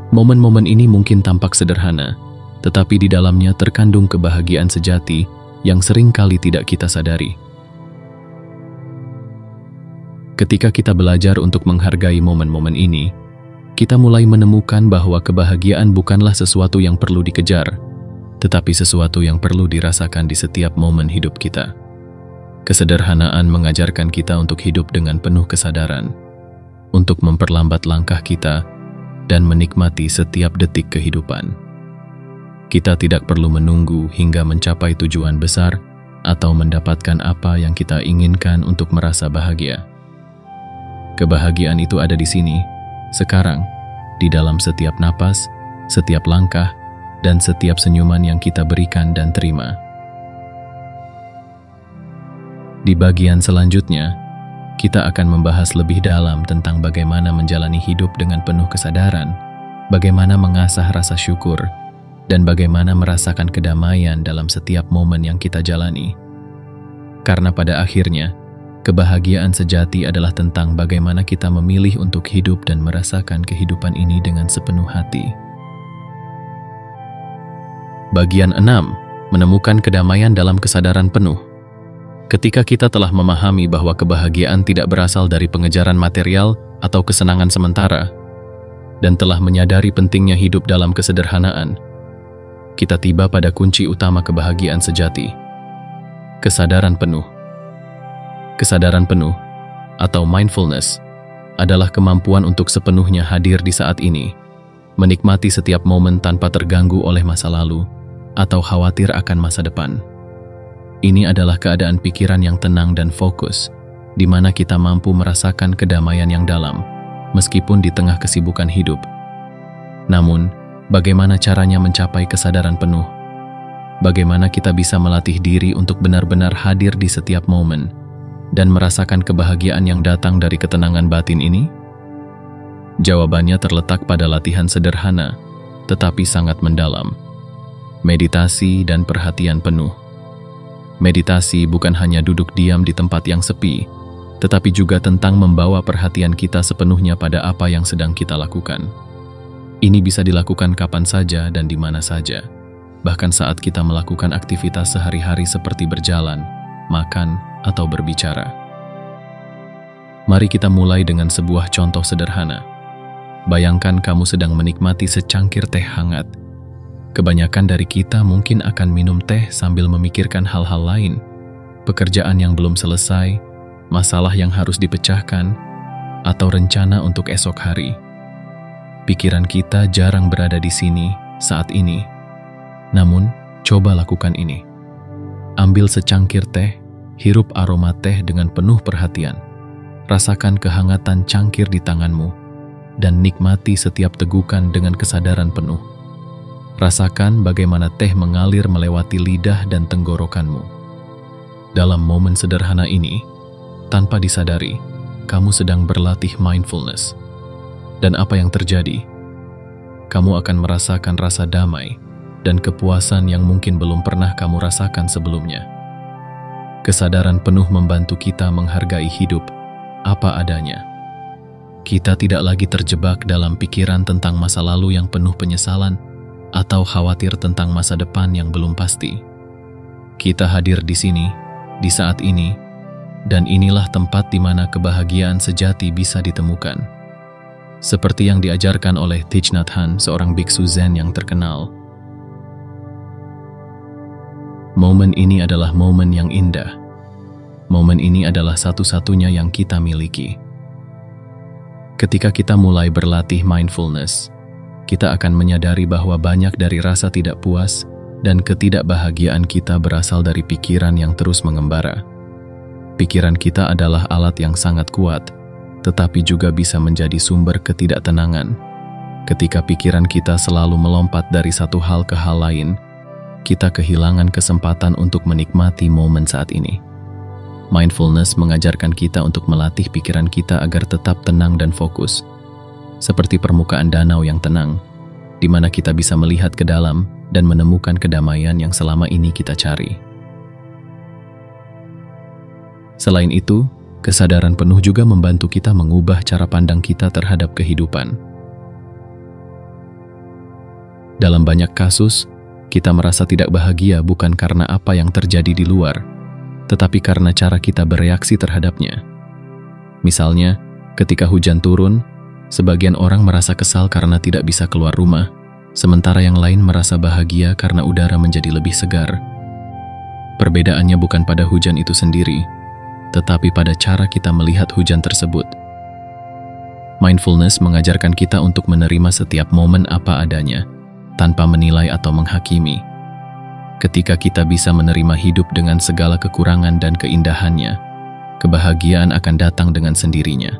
Momen-momen ini mungkin tampak sederhana, tetapi di dalamnya terkandung kebahagiaan sejati yang seringkali tidak kita sadari. Ketika kita belajar untuk menghargai momen-momen ini, kita mulai menemukan bahwa kebahagiaan bukanlah sesuatu yang perlu dikejar, tetapi sesuatu yang perlu dirasakan di setiap momen hidup kita. Kesederhanaan mengajarkan kita untuk hidup dengan penuh kesadaran, untuk memperlambat langkah kita, dan menikmati setiap detik kehidupan. Kita tidak perlu menunggu hingga mencapai tujuan besar atau mendapatkan apa yang kita inginkan untuk merasa bahagia. Kebahagiaan itu ada di sini, sekarang, di dalam setiap napas, setiap langkah, dan setiap senyuman yang kita berikan dan terima. Di bagian selanjutnya, kita akan membahas lebih dalam tentang bagaimana menjalani hidup dengan penuh kesadaran, bagaimana mengasah rasa syukur, dan bagaimana merasakan kedamaian dalam setiap momen yang kita jalani. Karena pada akhirnya, kebahagiaan sejati adalah tentang bagaimana kita memilih untuk hidup dan merasakan kehidupan ini dengan sepenuh hati. Bagian 6. Menemukan kedamaian dalam kesadaran penuh. Ketika kita telah memahami bahwa kebahagiaan tidak berasal dari pengejaran material atau kesenangan sementara, dan telah menyadari pentingnya hidup dalam kesederhanaan, kita tiba pada kunci utama kebahagiaan sejati. Kesadaran penuh. Kesadaran penuh, atau mindfulness, adalah kemampuan untuk sepenuhnya hadir di saat ini, menikmati setiap momen tanpa terganggu oleh masa lalu atau khawatir akan masa depan. Ini adalah keadaan pikiran yang tenang dan fokus, di mana kita mampu merasakan kedamaian yang dalam, meskipun di tengah kesibukan hidup. Namun, bagaimana caranya mencapai kesadaran penuh? Bagaimana kita bisa melatih diri untuk benar-benar hadir di setiap momen, dan merasakan kebahagiaan yang datang dari ketenangan batin ini? Jawabannya terletak pada latihan sederhana, tetapi sangat mendalam. Meditasi dan perhatian penuh. Meditasi bukan hanya duduk diam di tempat yang sepi, tetapi juga tentang membawa perhatian kita sepenuhnya pada apa yang sedang kita lakukan. Ini bisa dilakukan kapan saja dan di mana saja, bahkan saat kita melakukan aktivitas sehari-hari seperti berjalan, makan, atau berbicara. Mari kita mulai dengan sebuah contoh sederhana. Bayangkan kamu sedang menikmati secangkir teh hangat. Kebanyakan dari kita mungkin akan minum teh sambil memikirkan hal-hal lain, pekerjaan yang belum selesai, masalah yang harus dipecahkan, atau rencana untuk esok hari. Pikiran kita jarang berada di sini saat ini. Namun, coba lakukan ini. Ambil secangkir teh, hirup aroma teh dengan penuh perhatian. Rasakan kehangatan cangkir di tanganmu, dan nikmati setiap tegukan dengan kesadaran penuh. Rasakan bagaimana teh mengalir melewati lidah dan tenggorokanmu. Dalam momen sederhana ini, tanpa disadari, kamu sedang berlatih mindfulness. Dan apa yang terjadi? Kamu akan merasakan rasa damai dan kepuasan yang mungkin belum pernah kamu rasakan sebelumnya. Kesadaran penuh membantu kita menghargai hidup apa adanya. Kita tidak lagi terjebak dalam pikiran tentang masa lalu yang penuh penyesalan atau khawatir tentang masa depan yang belum pasti. Kita hadir di sini, di saat ini, dan inilah tempat di mana kebahagiaan sejati bisa ditemukan. Seperti yang diajarkan oleh Thich Nhat Hanh, seorang biksu Zen yang terkenal. Momen ini adalah momen yang indah. Momen ini adalah satu-satunya yang kita miliki. Ketika kita mulai berlatih mindfulness, kita akan menyadari bahwa banyak dari rasa tidak puas dan ketidakbahagiaan kita berasal dari pikiran yang terus mengembara. Pikiran kita adalah alat yang sangat kuat, tetapi juga bisa menjadi sumber ketidaktenangan. Ketika pikiran kita selalu melompat dari satu hal ke hal lain, kita kehilangan kesempatan untuk menikmati momen saat ini. Mindfulness mengajarkan kita untuk melatih pikiran kita agar tetap tenang dan fokus, seperti permukaan danau yang tenang, di mana kita bisa melihat ke dalam dan menemukan kedamaian yang selama ini kita cari. Selain itu, kesadaran penuh juga membantu kita mengubah cara pandang kita terhadap kehidupan. Dalam banyak kasus, kita merasa tidak bahagia bukan karena apa yang terjadi di luar, tetapi karena cara kita bereaksi terhadapnya. Misalnya, ketika hujan turun, sebagian orang merasa kesal karena tidak bisa keluar rumah, sementara yang lain merasa bahagia karena udara menjadi lebih segar. Perbedaannya bukan pada hujan itu sendiri, tetapi pada cara kita melihat hujan tersebut. Mindfulness mengajarkan kita untuk menerima setiap momen apa adanya, tanpa menilai atau menghakimi. Ketika kita bisa menerima hidup dengan segala kekurangan dan keindahannya, kebahagiaan akan datang dengan sendirinya.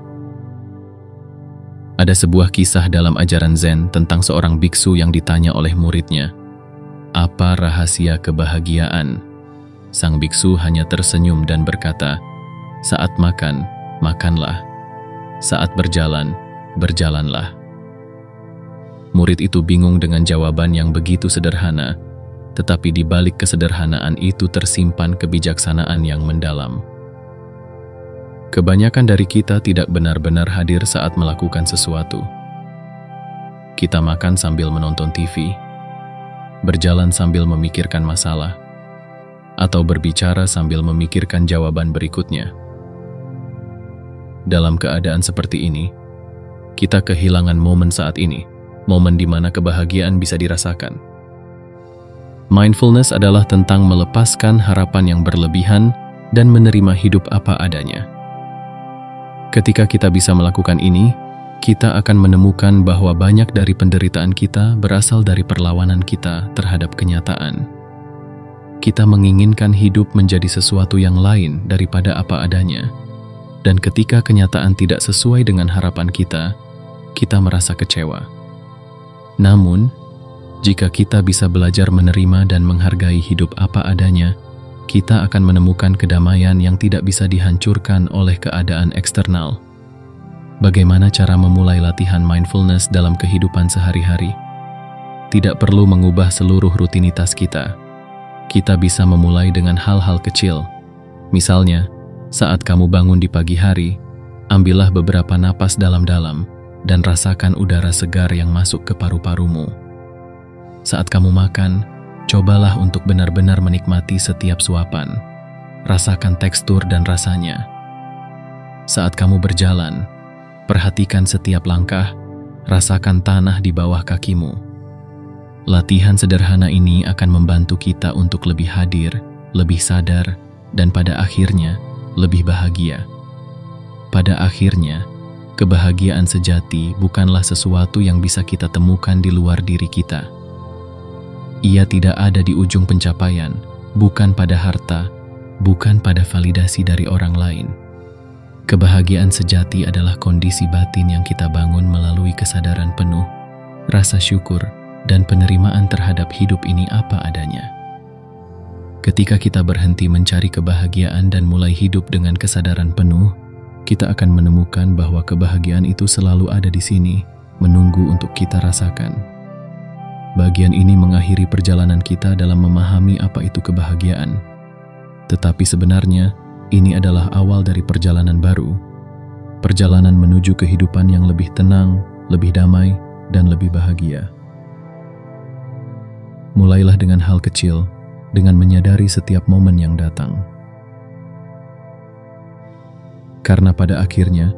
Ada sebuah kisah dalam ajaran Zen tentang seorang biksu yang ditanya oleh muridnya, "Apa rahasia kebahagiaan?" Sang biksu hanya tersenyum dan berkata, "Saat makan, makanlah. Saat berjalan, berjalanlah." Murid itu bingung dengan jawaban yang begitu sederhana, tetapi di balik kesederhanaan itu tersimpan kebijaksanaan yang mendalam. Kebanyakan dari kita tidak benar-benar hadir saat melakukan sesuatu. Kita makan sambil menonton TV, berjalan sambil memikirkan masalah, atau berbicara sambil memikirkan jawaban berikutnya. Dalam keadaan seperti ini, kita kehilangan momen saat ini, momen di mana kebahagiaan bisa dirasakan. Mindfulness adalah tentang melepaskan harapan yang berlebihan dan menerima hidup apa adanya. Ketika kita bisa melakukan ini, kita akan menemukan bahwa banyak dari penderitaan kita berasal dari perlawanan kita terhadap kenyataan. Kita menginginkan hidup menjadi sesuatu yang lain daripada apa adanya. Dan ketika kenyataan tidak sesuai dengan harapan kita merasa kecewa. Namun, jika kita bisa belajar menerima dan menghargai hidup apa adanya, kita akan menemukan kedamaian yang tidak bisa dihancurkan oleh keadaan eksternal. Bagaimana cara memulai latihan mindfulness dalam kehidupan sehari-hari? Tidak perlu mengubah seluruh rutinitas kita. Kita bisa memulai dengan hal-hal kecil. Misalnya, saat kamu bangun di pagi hari, ambillah beberapa napas dalam-dalam dan rasakan udara segar yang masuk ke paru-parumu. Saat kamu makan, cobalah untuk benar-benar menikmati setiap suapan. Rasakan tekstur dan rasanya. Saat kamu berjalan, perhatikan setiap langkah, rasakan tanah di bawah kakimu. Latihan sederhana ini akan membantu kita untuk lebih hadir, lebih sadar, dan pada akhirnya lebih bahagia. Pada akhirnya, kebahagiaan sejati bukanlah sesuatu yang bisa kita temukan di luar diri kita. Ia tidak ada di ujung pencapaian, bukan pada harta, bukan pada validasi dari orang lain. Kebahagiaan sejati adalah kondisi batin yang kita bangun melalui kesadaran penuh, rasa syukur, dan penerimaan terhadap hidup ini apa adanya. Ketika kita berhenti mencari kebahagiaan dan mulai hidup dengan kesadaran penuh, kita akan menemukan bahwa kebahagiaan itu selalu ada di sini, menunggu untuk kita rasakan. Bagian ini mengakhiri perjalanan kita dalam memahami apa itu kebahagiaan. Tetapi sebenarnya, ini adalah awal dari perjalanan baru. Perjalanan menuju kehidupan yang lebih tenang, lebih damai, dan lebih bahagia. Mulailah dengan hal kecil, dengan menyadari setiap momen yang datang. Karena pada akhirnya,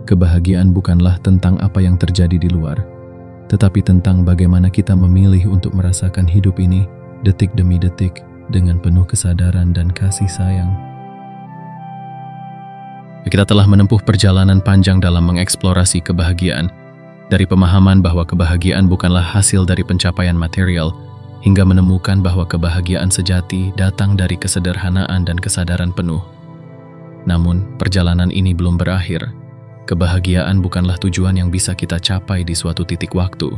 kebahagiaan bukanlah tentang apa yang terjadi di luar, tetapi tentang bagaimana kita memilih untuk merasakan hidup ini detik demi detik dengan penuh kesadaran dan kasih sayang. Kita telah menempuh perjalanan panjang dalam mengeksplorasi kebahagiaan, dari pemahaman bahwa kebahagiaan bukanlah hasil dari pencapaian material, hingga menemukan bahwa kebahagiaan sejati datang dari kesederhanaan dan kesadaran penuh. Namun, perjalanan ini belum berakhir. Kebahagiaan bukanlah tujuan yang bisa kita capai di suatu titik waktu.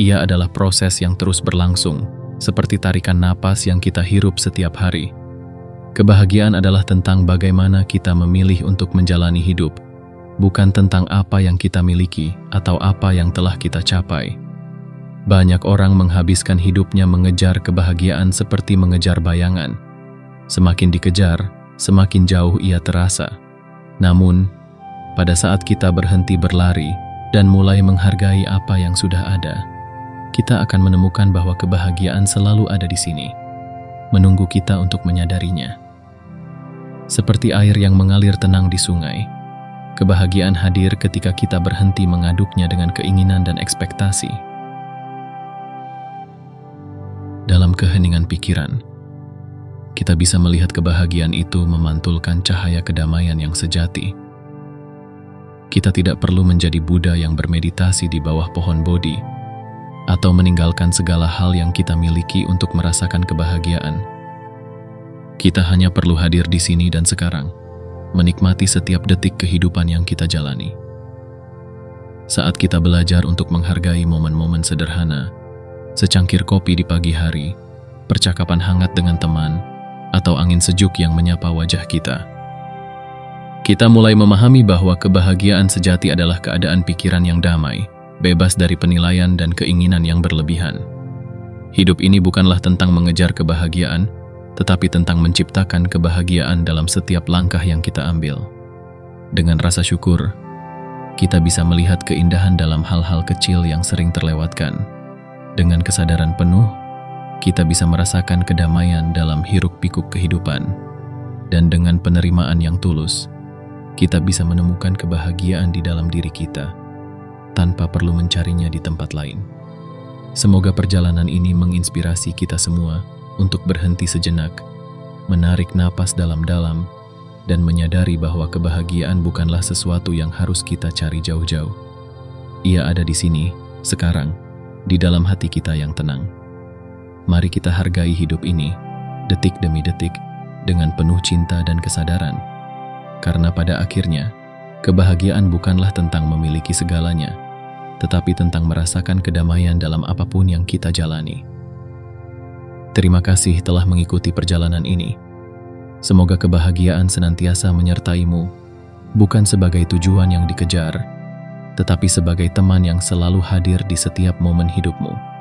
Ia adalah proses yang terus berlangsung, seperti tarikan napas yang kita hirup setiap hari. Kebahagiaan adalah tentang bagaimana kita memilih untuk menjalani hidup, bukan tentang apa yang kita miliki atau apa yang telah kita capai. Banyak orang menghabiskan hidupnya mengejar kebahagiaan seperti mengejar bayangan. Semakin dikejar, semakin jauh ia terasa. Namun, pada saat kita berhenti berlari dan mulai menghargai apa yang sudah ada, kita akan menemukan bahwa kebahagiaan selalu ada di sini, menunggu kita untuk menyadarinya. Seperti air yang mengalir tenang di sungai, kebahagiaan hadir ketika kita berhenti mengaduknya dengan keinginan dan ekspektasi. Dalam keheningan pikiran, kita bisa melihat kebahagiaan itu memantulkan cahaya kedamaian yang sejati. Kita tidak perlu menjadi Buddha yang bermeditasi di bawah pohon Bodhi, atau meninggalkan segala hal yang kita miliki untuk merasakan kebahagiaan. Kita hanya perlu hadir di sini dan sekarang, menikmati setiap detik kehidupan yang kita jalani. Saat kita belajar untuk menghargai momen-momen sederhana, secangkir kopi di pagi hari, percakapan hangat dengan teman, atau angin sejuk yang menyapa wajah kita, kita mulai memahami bahwa kebahagiaan sejati adalah keadaan pikiran yang damai, bebas dari penilaian dan keinginan yang berlebihan. Hidup ini bukanlah tentang mengejar kebahagiaan, tetapi tentang menciptakan kebahagiaan dalam setiap langkah yang kita ambil. Dengan rasa syukur, kita bisa melihat keindahan dalam hal-hal kecil yang sering terlewatkan. Dengan kesadaran penuh, kita bisa merasakan kedamaian dalam hiruk-pikuk kehidupan. Dan dengan penerimaan yang tulus, kita bisa menemukan kebahagiaan di dalam diri kita, tanpa perlu mencarinya di tempat lain. Semoga perjalanan ini menginspirasi kita semua untuk berhenti sejenak, menarik napas dalam-dalam, dan menyadari bahwa kebahagiaan bukanlah sesuatu yang harus kita cari jauh-jauh. Ia ada di sini, sekarang, di dalam hati kita yang tenang. Mari kita hargai hidup ini, detik demi detik, dengan penuh cinta dan kesadaran. Karena pada akhirnya, kebahagiaan bukanlah tentang memiliki segalanya, tetapi tentang merasakan kedamaian dalam apapun yang kita jalani. Terima kasih telah mengikuti perjalanan ini. Semoga kebahagiaan senantiasa menyertaimu, bukan sebagai tujuan yang dikejar, tetapi sebagai teman yang selalu hadir di setiap momen hidupmu.